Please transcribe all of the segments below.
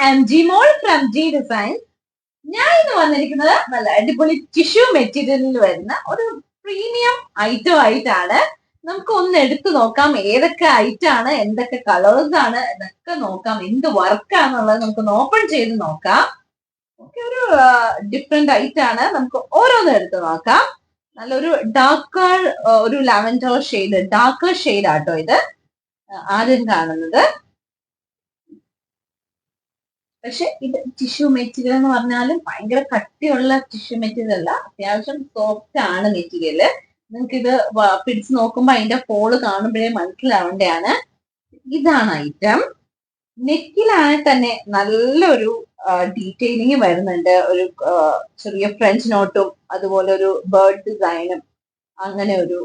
I M Jimol from G design. ഞാൻ ഇന്ന് വന്നിരിക്കുന്നത് നല്ല അടിപൊളി ടിഷ്യൂ മെറ്റീരിയലിൽ വരുന്ന ഒരു പ്രീമിയം ഐറ്റം ആയിട്ടാണ്. നമുക്ക് ഒന്ന് എടുത്തു നോക്കാം ഏതൊക്കെ ഐറ്റം ആണ്, എന്തൊക്കെ കളേഴ്സ് ആണ് എന്നൊക്കെ നോക്കാം, എന്ത് വർക്കാന്നുള്ളത് നമുക്ക് ഓപ്പൺ ചെയ്ത് നോക്കാം. ഓക്കെ, ഒരു ഡിഫറെന്റ് ഐറ്റം ആണ്, നമുക്ക് ഓരോന്നും എടുത്ത് നോക്കാം. നല്ലൊരു ഡാർക്കർ, ഒരു ലാവൻഡർ ഷെയ്ഡ്, ഡാർക്കർ ഷെയ്ഡ് ആട്ടോ ഇത് ആദ്യം കാണുന്നത്. പക്ഷെ ഇത് ടിഷ്യൂ മെറ്റീരിയൽ എന്ന് പറഞ്ഞാലും ഭയങ്കര കട്ടിയുള്ള ടിഷ്യൂ മെറ്റീരിയൽ അല്ല, അത്യാവശ്യം സോഫ്റ്റ് ആണ് മെറ്റീരിയൽ. നിങ്ങൾക്ക് ഇത് പിടിച്ച് നോക്കുമ്പോൾ അതിന്റെ ഫോള് കാണുമ്പോഴേ മനസ്സിലാവേണ്ടതാണ്. ഇതാണ് ഐറ്റം. നെക്കിലാണ് തന്നെ നല്ലൊരു ഡീറ്റെയിലിംഗ് വരുന്നുണ്ട്. ഒരു ചെറിയ ഫ്രഞ്ച് നോട്ടും അതുപോലെ ഒരു ബേർഡ് ഡിസൈനും അങ്ങനെ ഒരു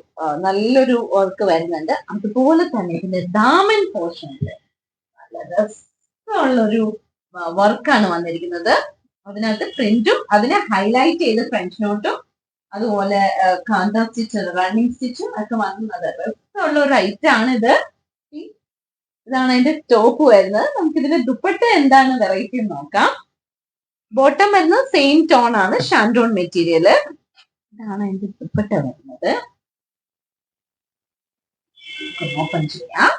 നല്ലൊരു വർക്ക് വരുന്നുണ്ട്. അതുപോലെ തന്നെ ഇതിന്റെ ദാമൻ പോർഷനിൽ നല്ല രസമുള്ളൊരു വർക്കാണ് വന്നിരിക്കുന്നത്. അതിനകത്ത് പ്രിന്റും അതിനെ ഹൈലൈറ്റ് ചെയ്ത് ഫ്രഞ്ച് നോട്ടും അതുപോലെ കാന്ത സ്റ്റിച്ച്, റണ്ണിങ് സ്റ്റിച്ചും ഒക്കെ വന്നത് രസമുള്ള ഒരു ഐറ്റം ആണ് ഇത്. ഇതാണ് അതിന്റെ ടോപ്പ് വരുന്നത്. നമുക്ക് ഇതിന്റെ ദുപ്പട്ട എന്താണ് വെറൈറ്റി നോക്കാം. ബോട്ടം വരുന്നത് സെയിം ടോൺ ആണ്, ഷാൻഡോൺ മെറ്റീരിയൽ. ഇതാണ് അതിന്റെ ദുപ്പട്ട വരുന്നത്. ഓപ്പൺ ചെയ്യാം.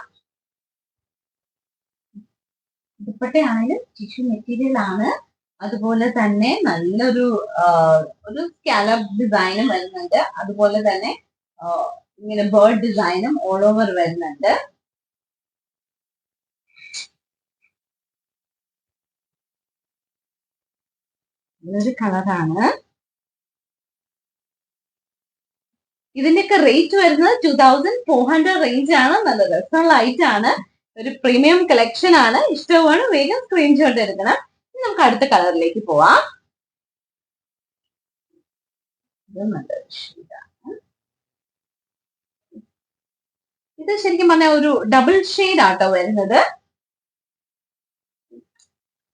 ദുപ്പട്ടയാണെങ്കിലും ടിഷ്യൂ മെറ്റീരിയൽ ആണ്. അതുപോലെ തന്നെ നല്ലൊരു ഒരു സ്കാലപ്പ് ഡിസൈനും വരുന്നുണ്ട്. അതുപോലെ തന്നെ ഇങ്ങനെ ബേർഡ് ഡിസൈനും ഓൾ ഓവർ വരുന്നുണ്ട്. ഇതൊരു കളറാണ്. ഇതിന്റെയൊക്കെ റേറ്റ് വരുന്നത് 2400 റേഞ്ച് ആണ്. നല്ല രസമുള്ള ഐറ്റം ആണ്, ഒരു പ്രീമിയം കളക്ഷൻ ആണ്. ഇഷ്ടമാണ് വേഗം സ്ക്രീൻഷോട്ട് എടുക്കണം. നമുക്ക് അടുത്ത കളറിലേക്ക് പോവാം. ഇത് ശരിക്കും പറഞ്ഞാൽ ഒരു ഡബിൾ ഷെയ്ഡ് ആട്ടോ വരുന്നത്.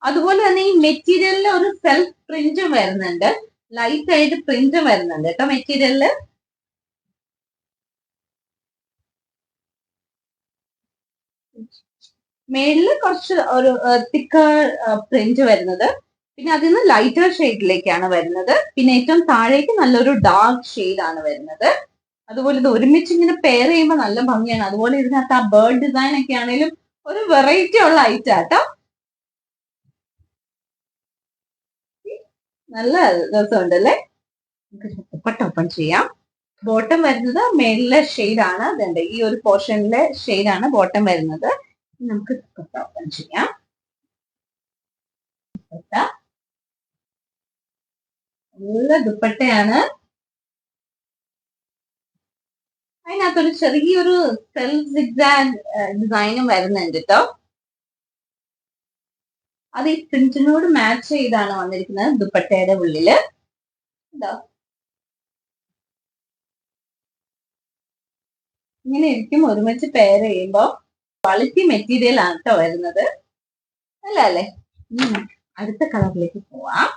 അതുപോലെ തന്നെ ഈ മെറ്റീരിയലിൽ ഒരു സെൽഫ് പ്രിന്റ് വരുന്നുണ്ട്, ലൈറ്റ് ആയിട്ട് പ്രിന്റ് വരുന്നുണ്ട് കേട്ടോ മെറ്റീരിയലില്. മേളില് കുറച്ച് ഒരു തിക്കർ പ്രിന്റ് വരുന്നത്, പിന്നെ അതിൽ നിന്ന് ലൈറ്റർ ഷെയ്ഡിലേക്കാണ് വരുന്നത്. പിന്നെ ഏറ്റവും താഴേക്ക് നല്ലൊരു ഡാർക്ക് ഷെയ്ഡ് ആണ് വരുന്നത്. അതുപോലെ ഇത് ഒരുമിച്ച് ഇങ്ങനെ പെയർ ചെയ്യുമ്പോൾ നല്ല ഭംഗിയാണ്. അതുപോലെ ഇതിനകത്ത് ആ ബേർഡ് ഡിസൈൻ ഒക്കെ ആണെങ്കിലും ഒരു വെറൈറ്റി ഉള്ള ഐറ്റം ആട്ടോ. നല്ല രസമുണ്ടല്ലേ. ദുപ്പട്ട ഓപ്പൺ ചെയ്യാം. ബോട്ടം വരുന്നത് മേളിലെ ഷെയ്ഡ് ആണ്. അതുണ്ട് ഈ ഒരു പോർഷനിലെ ഷെയ്ഡ് ആണ് ബോട്ടം വരുന്നത്. നമുക്ക് ദുപ്പട്ട ഓപ്പൺ ചെയ്യാം. ദുപ്പട്ട നല്ല ദുപ്പട്ടയാണ്. അതിനകത്തൊരു ചെറിയൊരു സെൽഫ് സിഗ്സാഗ് ഡിസൈനും വരുന്നുണ്ട് കേട്ടോ. അത് ഈ പ്രിന്റിനോട് മാച്ച് ചെയ്താണ് വന്നിരിക്കുന്നത് ദുപ്പട്ടയുടെ ഉള്ളില്. ഇതാ ഇങ്ങനെ ഇരിക്കും ഒരുമിച്ച് പെയർ ചെയ്യുമ്പോ. ക്വാളിറ്റി മെറ്റീരിയൽ ആണ് കേട്ടോ വരുന്നത്. അല്ലേ? അടുത്ത കളറിലേക്ക് പോവാം.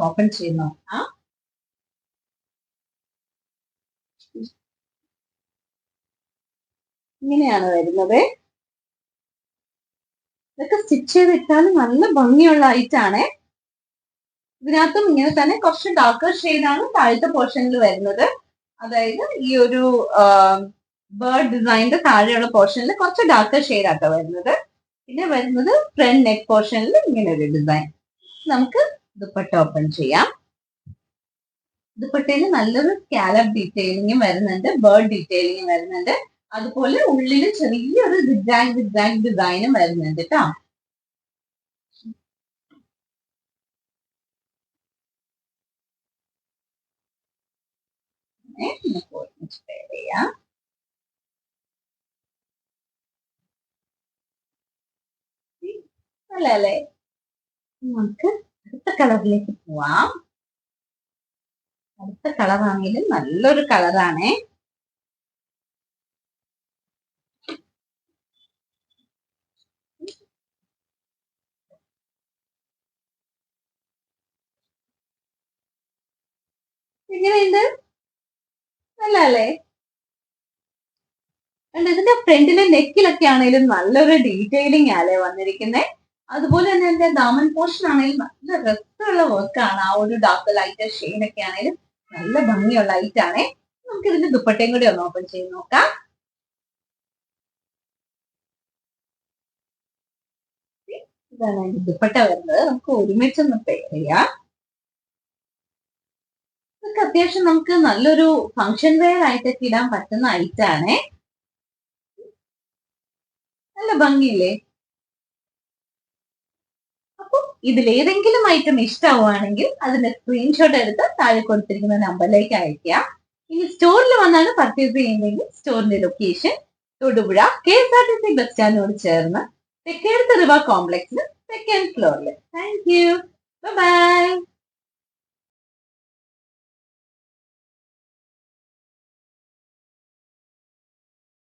ഓപ്പൺ ചെയ്ത് നോക്കാം. ഇങ്ങനെയാണ് വരുന്നത്. ഇതൊക്കെ സ്റ്റിച്ച് ചെയ്തിട്ടാൽ നല്ല ഭംഗിയുള്ള ഐറ്റം ആണ്. ഇതിനകത്തും ഇങ്ങനെ തന്നെ കുറച്ച് ഡാർക്കർ ഷെയ്ഡ് ആണ് താഴത്തെ പോർഷനിൽ വരുന്നത്. അതായത് ഈ ഒരു ബേർഡ് ഡിസൈനിന്റെ താഴെയുള്ള പോർഷനിൽ കുറച്ച് ഡാർക്കർ ഷെയ്ഡ് ആട്ടോ വരുന്നത്. പിന്നെ വരുന്നത് ഫ്രണ്ട് നെക്ക് പോർഷനിൽ ഇങ്ങനെ ഒരു ഡിസൈൻ. നമുക്ക് ദുപ്പട്ട ഓപ്പൺ ചെയ്യാം. ദുപ്പട്ടയിൽ നല്ലൊരു സ്കാലപ്പ് ഡീറ്റെയിലിംഗും വരുന്നുണ്ട്, ബേർഡ് ഡീറ്റെയിലിംഗും വരുന്നുണ്ട്. അതുപോലെ ഉള്ളില് ചെറിയൊരു സിഗ്സാഗ് ഡിസൈനും വരുന്നുണ്ട് കേട്ടോ. ചെയ്യാം. അല്ലേ? നമുക്ക് അടുത്ത കളറിലേക്ക് പോവാം. അടുത്ത കളറാണെങ്കിലും നല്ലൊരു കളറാണേ. എങ്ങനെയുണ്ട്? അല്ല അല്ലേ? and ഇതിന്റെ ഫ്രണ്ടിലെ നെക്കിലൊക്കെ ആണെങ്കിലും നല്ലൊരു ഡീറ്റെയിലിംഗ് ആലേ വന്നിരിക്കുന്നത്. അതുപോലെ തന്നെ ഇതിന്റെ ദാമൻ പോർഷൻ ആണെങ്കിലും നല്ല രസമുള്ള വർക്കാണ്. ആ ഒരു ഡാർക്ക് ലൈറ്റ് ഷെയ്ഡ് ഒക്കെ ആണെങ്കിലും നല്ല ഭംഗിയുള്ള ലൈറ്റ് ആണേ. നമുക്ക് ഇതിന്റെ ദുപ്പട്ടയും കൂടി ഒന്ന് ഓപ്പൺ ചെയ്ത് നോക്കാം. ഇതാണ് അതിന്റെ ദുപ്പട്ട വരുന്നത്. നമുക്ക് ഒരുമിച്ചൊന്ന് പെയർ ചെയ്യാം. ഇതൊക്കെ അത്യാവശ്യം നമുക്ക് നല്ലൊരു ഫംഗ്ഷൻ വെയർ ആയിട്ടൊക്കെ ഇടാൻ പറ്റുന്ന ഐറ്റം ആണേ. നല്ല ഭംഗിയില്ലേ? അപ്പൊ ഇതിലേതെങ്കിലും ഐറ്റം ഇഷ്ടമാവുകയാണെങ്കിൽ അതിന്റെ സ്ക്രീൻഷോട്ട് എടുത്ത് താഴെ കൊടുത്തിരിക്കുന്ന നമ്പറിലേക്ക് അയക്കുക. ഇനി സ്റ്റോറിൽ വന്നാണ് പർച്ചേസ് ചെയ്യുന്നതെങ്കിൽ സ്റ്റോറിന്റെ ലൊക്കേഷൻ തൊടുപുഴ KSRTC ബസ് സ്റ്റാൻഡിനോട് ചേർന്ന് തെക്കേടത്ത് റിവ കോംപ്ലക്സിന് സെക്കൻഡ് ഫ്ലോറിൽ. Thank you. ബൈ.